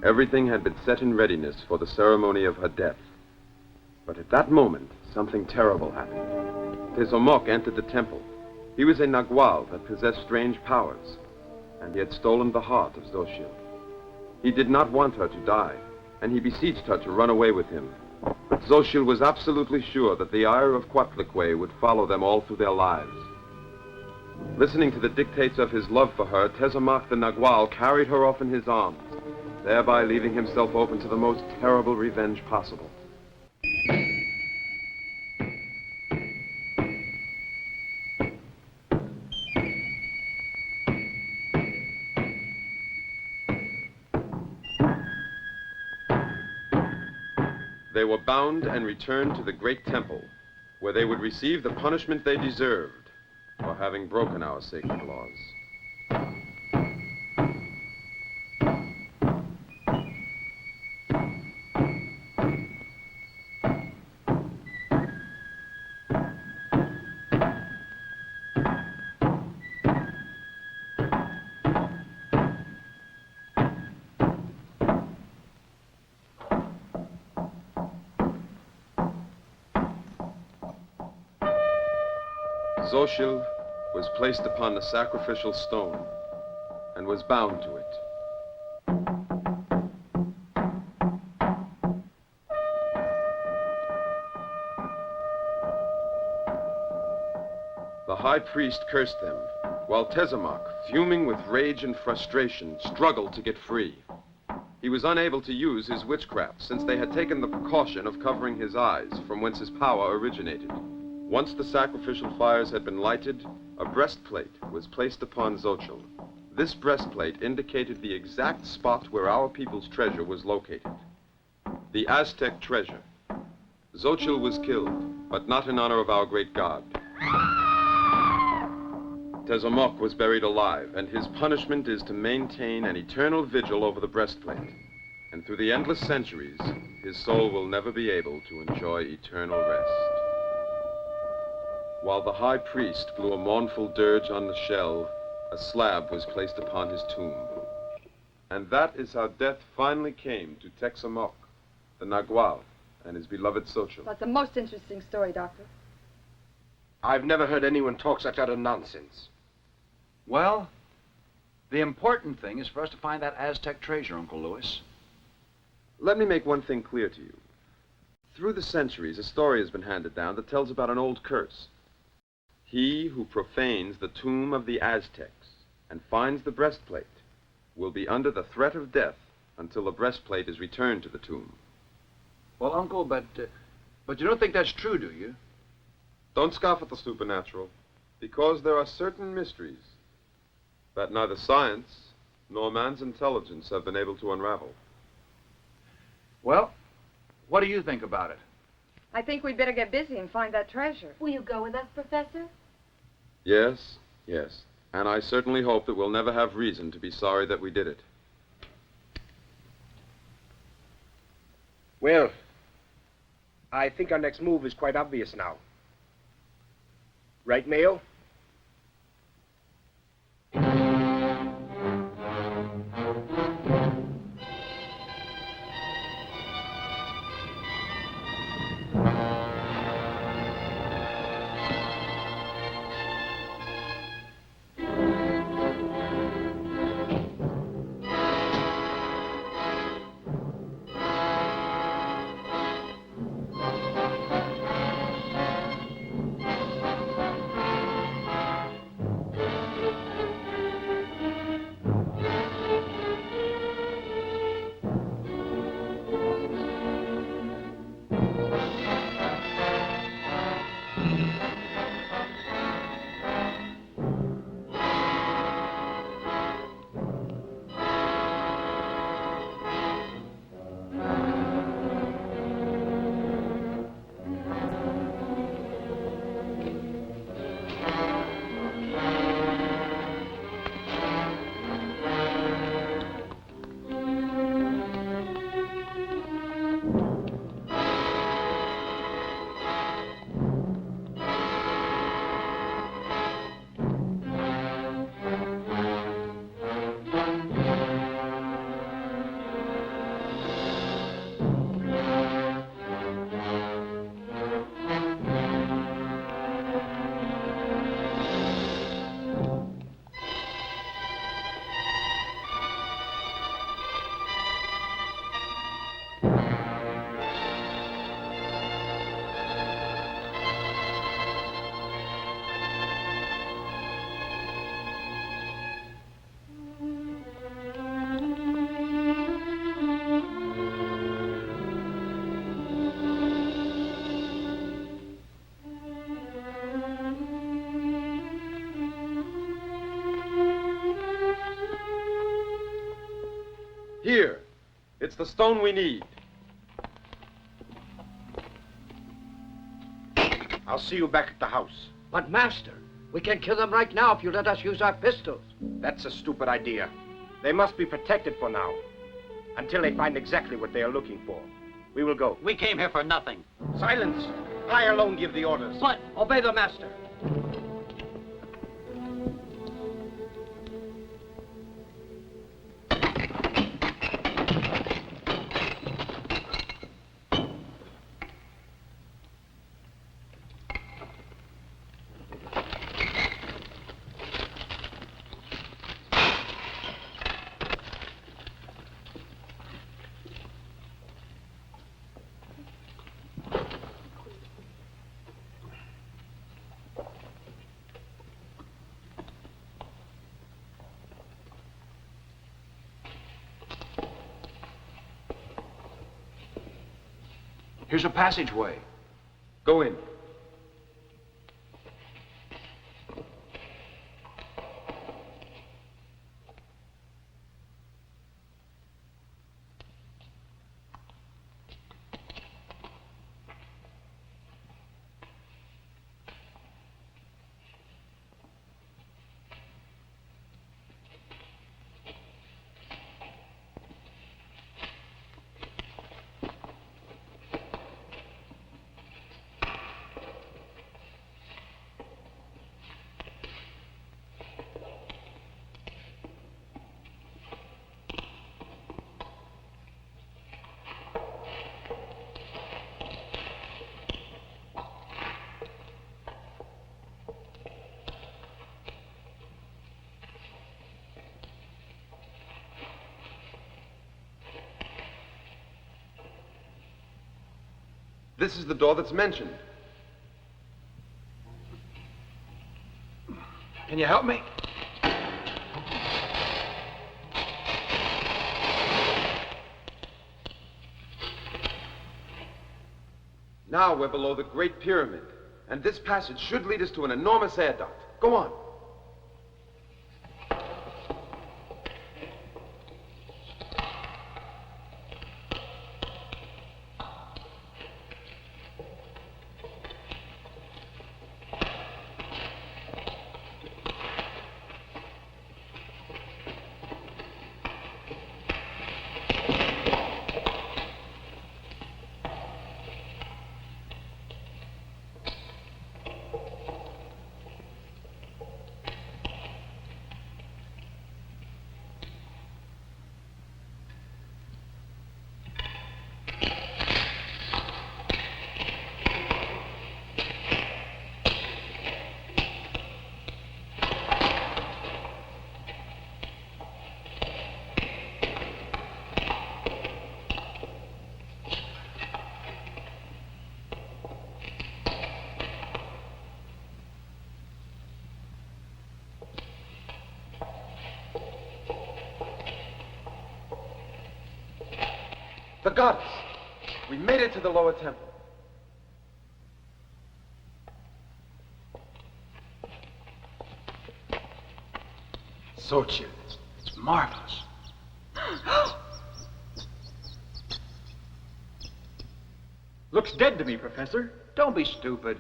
Everything had been set in readiness for the ceremony of her death. But at that moment, something terrible happened. Tezomoc entered the temple. He was a nagual that possessed strange powers, and he had stolen the heart of Xochitl. He did not want her to die, and he beseeched her to run away with him. But Xochitl was absolutely sure that the ire of Coatlicue would follow them all through their lives. Listening to the dictates of his love for her, Tezomoc the nagual carried her off in his arms, thereby leaving himself open to the most terrible revenge possible. They were bound and returned to the great temple, where they would receive the punishment they deserved for having broken our sacred laws. Xochitl was placed upon the sacrificial stone and was bound to it. The high priest cursed them, while Tezomoc, fuming with rage and frustration, struggled to get free. He was unable to use his witchcraft, since they had taken the precaution of covering his eyes, from whence his power originated. Once the sacrificial fires had been lighted, a breastplate was placed upon Xochitl. This breastplate indicated the exact spot where our people's treasure was located. The Aztec treasure. Xochitl was killed, but not in honor of our great god. Tezomoc was buried alive, and his punishment is to maintain an eternal vigil over the breastplate. And through the endless centuries, his soul will never be able to enjoy eternal rest. While the high priest blew a mournful dirge on the shell, a slab was placed upon his tomb. And that is how death finally came to Texamoc, the Nagual, and his beloved Xochitl. That's a most interesting story, Doctor. I've never heard anyone talk such utter nonsense. Well, the important thing is for us to find that Aztec treasure, Uncle Lewis. Let me make one thing clear to you. Through the centuries, a story has been handed down that tells about an old curse. He who profanes the tomb of the Aztecs and finds the breastplate will be under the threat of death until the breastplate is returned to the tomb. Well, Uncle, but you don't think that's true, do you? Don't scoff at the supernatural, because there are certain mysteries that neither science nor man's intelligence have been able to unravel. Well, what do you think about it? I think we'd better get busy and find that treasure. Will you go with us, Professor? Yes, yes. And I certainly hope that we'll never have reason to be sorry that we did it. Well, I think our next move is quite obvious now. Right, Mayo? Here. It's the stone we need. I'll see you back at the house. But, Master, we can kill them right now if you let us use our pistols. That's a stupid idea. They must be protected for now, until they find exactly what they are looking for. We will go. We came here for nothing. Silence! I alone give the orders. But obey the Master. Here's a passageway. Go in. This is the door that's mentioned. Can you help me? Now we're below the Great Pyramid, and this passage should lead us to an enormous air duct. Go on. The goddess! We made it to the lower temple. Xochitl, it's marvelous. Looks dead to me, Professor. Don't be stupid.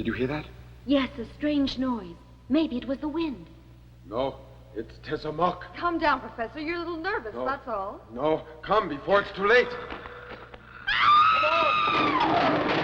Did you hear that? Yes, a strange noise. Maybe it was the wind. No, it's Tezamok. Calm down, Professor. You're a little nervous, No. that's all. No, come before it's too late. Come on!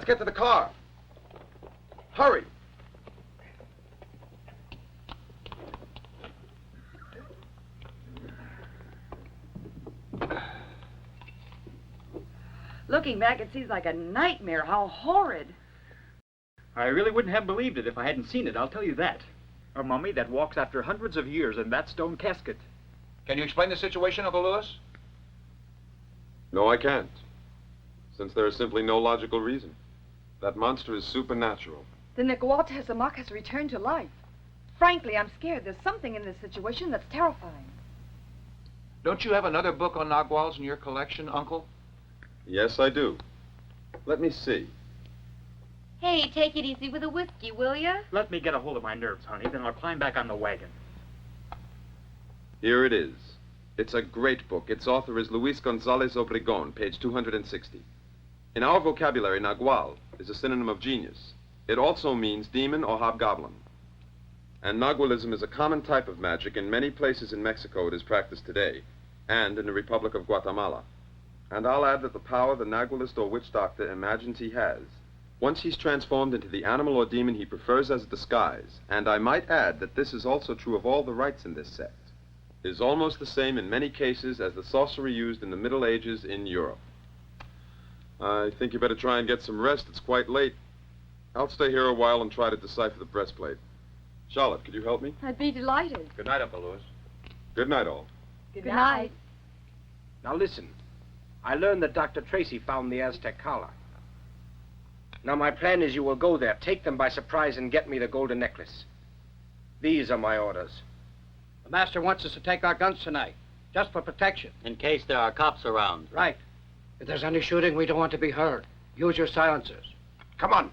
Let's get to the car. Hurry. Looking back, it seems like a nightmare. How horrid. I really wouldn't have believed it if I hadn't seen it, I'll tell you that. A mummy that walks after hundreds of years in that stone casket. Can you explain the situation, Uncle Lewis? No, I can't. Since there is simply no logical reason. That monster is supernatural. Then the Tezamok has returned to life. Frankly, I'm scared. There's something in this situation that's terrifying. Don't you have another book on Naguals in your collection, Uncle? Yes, I do. Let me see. Hey, take it easy with a whiskey, will ya? Let me get a hold of my nerves, honey, then I'll climb back on the wagon. Here it is. It's a great book. Its author is Luis Gonzales Obregon, page 260. In our vocabulary, Nagual is a synonym of genius. It also means demon or hobgoblin. And Nagualism is a common type of magic. In many places in Mexico it is practiced today, and in the Republic of Guatemala. And I'll add that the power the Nagualist or witch doctor imagines he has Once he's transformed into the animal or demon he prefers as a disguise, and I might add that this is also true of all the rites in this sect, is almost the same in many cases as the sorcery used in the Middle Ages in Europe. I think you better try and get some rest. It's quite late. I'll stay here a while and try to decipher the breastplate. Charlotte, could you help me? I'd be delighted. Good night, Uncle Louis. Good night, all. Good night. Now listen. I learned that Dr. Tracy found the Aztec collar. Now my plan is you will go there, take them by surprise, and get me the golden necklace. These are my orders. The master wants us to take our guns tonight, just for protection. In case there are cops around. Right. If there's any shooting, we don't want to be heard. Use your silencers. Come on.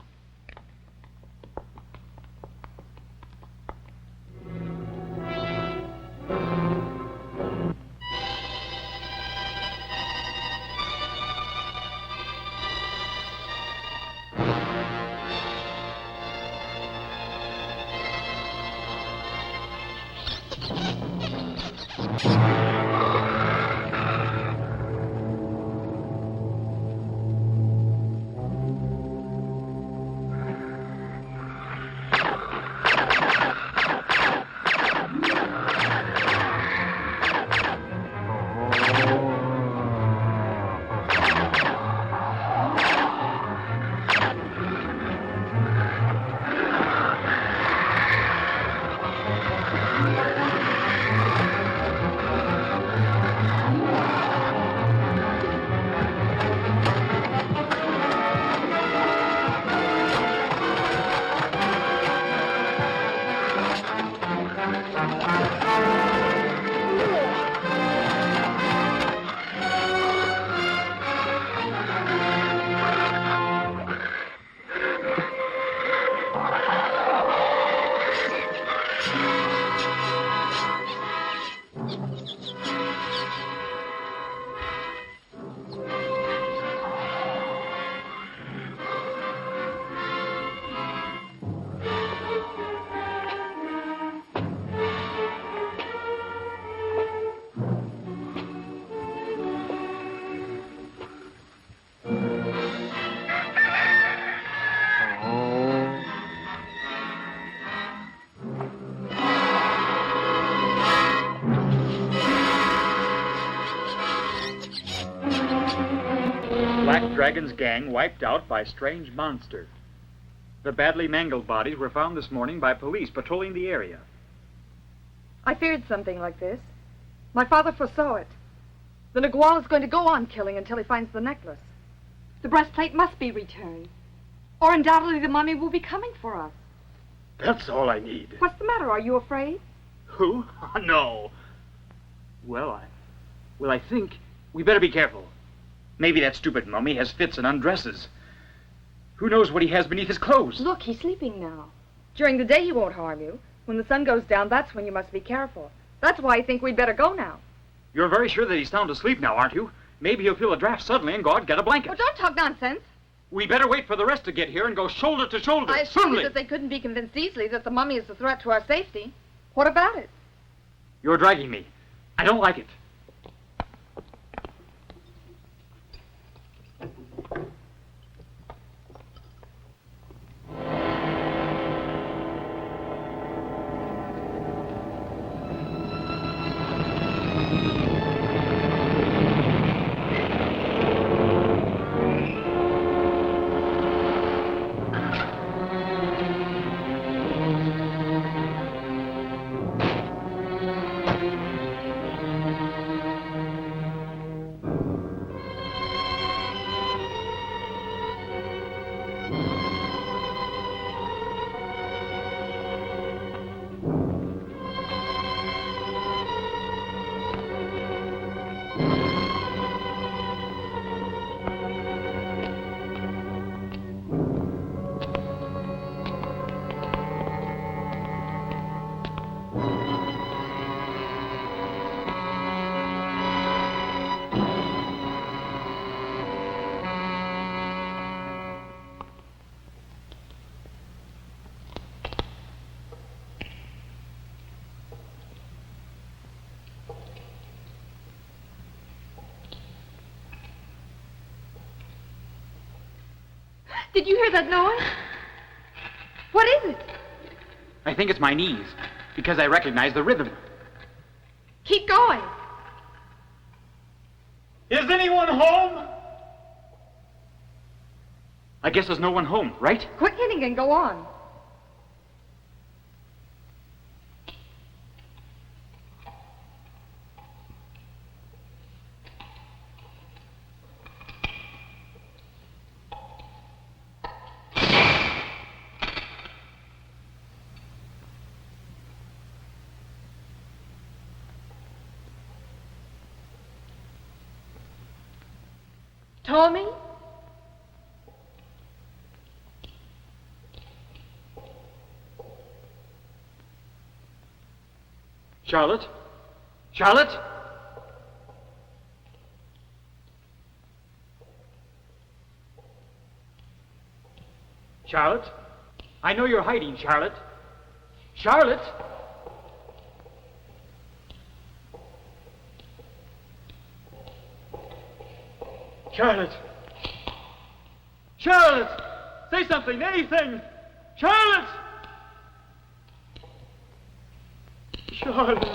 Black Dragon's gang wiped out by strange monster. The badly mangled bodies were found this morning by police patrolling the area. I feared something like this. My father foresaw it. The Nagual is going to go on killing until he finds the necklace. The breastplate must be returned, or undoubtedly the mummy will be coming for us. That's all I need. What's the matter? Are you afraid? Who? No. Well, I think we better be careful. Maybe that stupid mummy has fits and undresses. Who knows what he has beneath his clothes? Look, he's sleeping now. During the day he won't harm you. When the sun goes down, that's when you must be careful. That's why I think we'd better go now. You're very sure that he's sound asleep now, aren't you? Maybe he'll feel a draft suddenly and go out and get a blanket. Oh, don't talk nonsense. We better wait for the rest to get here and go shoulder to shoulder. I assure you that they couldn't be convinced easily that the mummy is a threat to our safety. What about it? You're dragging me. I don't like it. Did you hear that noise? What is it? I think it's my knees, because I recognize the rhythm. Keep going. Is anyone home? I guess there's no one home, right? Quit hitting and go on. Tommy? Charlotte? Charlotte? Charlotte? I know you're hiding, Charlotte. Charlotte? Charlotte! Charlotte! Say something, anything! Charlotte! Charlotte!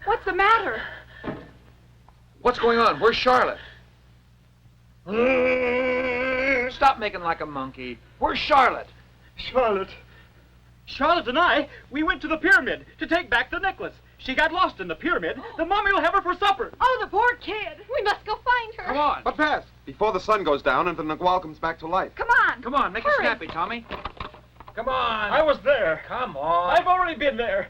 What's the matter? What's going on? Where's Charlotte? Stop making like a monkey. Where's Charlotte? Charlotte. Charlotte and I, we went to the pyramid to take back the necklace. She got lost in the pyramid. The mummy will have her for supper. Oh, the poor kid. We must go find her. Come on. But fast, before the sun goes down and the Nagual comes back to life. Come on. Come on, make it snappy, Tommy. Come on. I was there. Come on. I've already been there.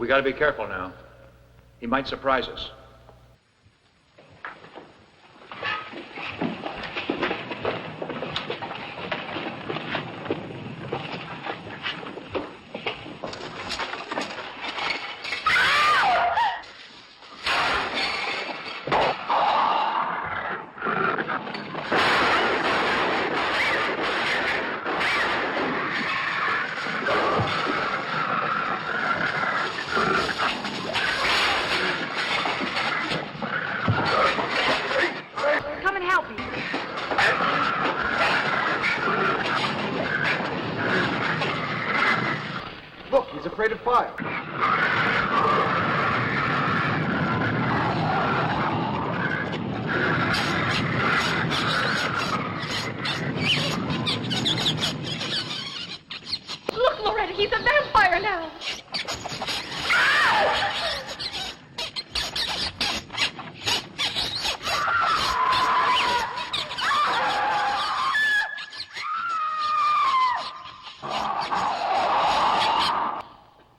We gotta be careful now. He might surprise us. Afraid of fire. Look, Lorena, he's a vampire now.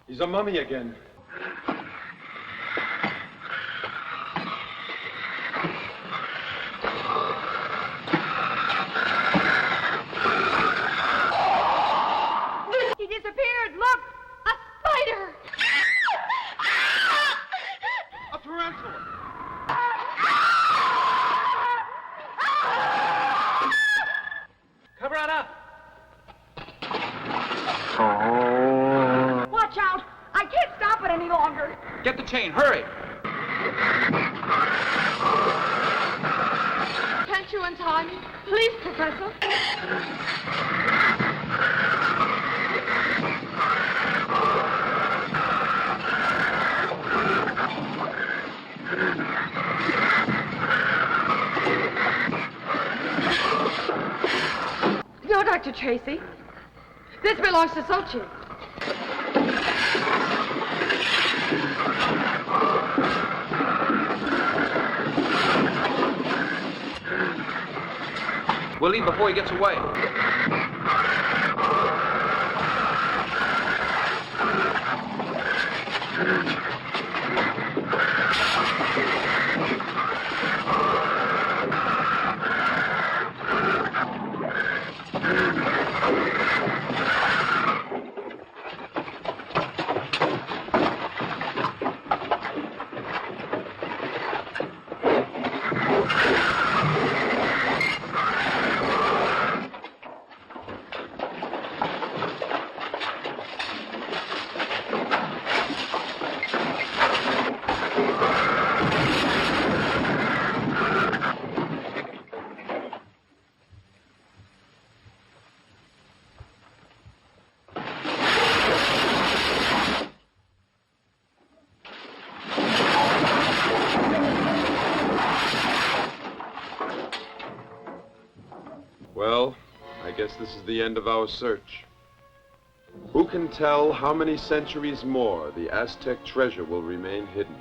He's a mummy again. He disappeared. Look, a spider. A tarantula. Cover it up. Watch out! I can't stop it any longer. Get the chain, hurry! Can't you untie me? Please, Professor. No, Dr. Tracy. This belongs to Sochi. We'll leave before he gets away. Well, I guess this is the end of our search. Who can tell how many centuries more the Aztec treasure will remain hidden?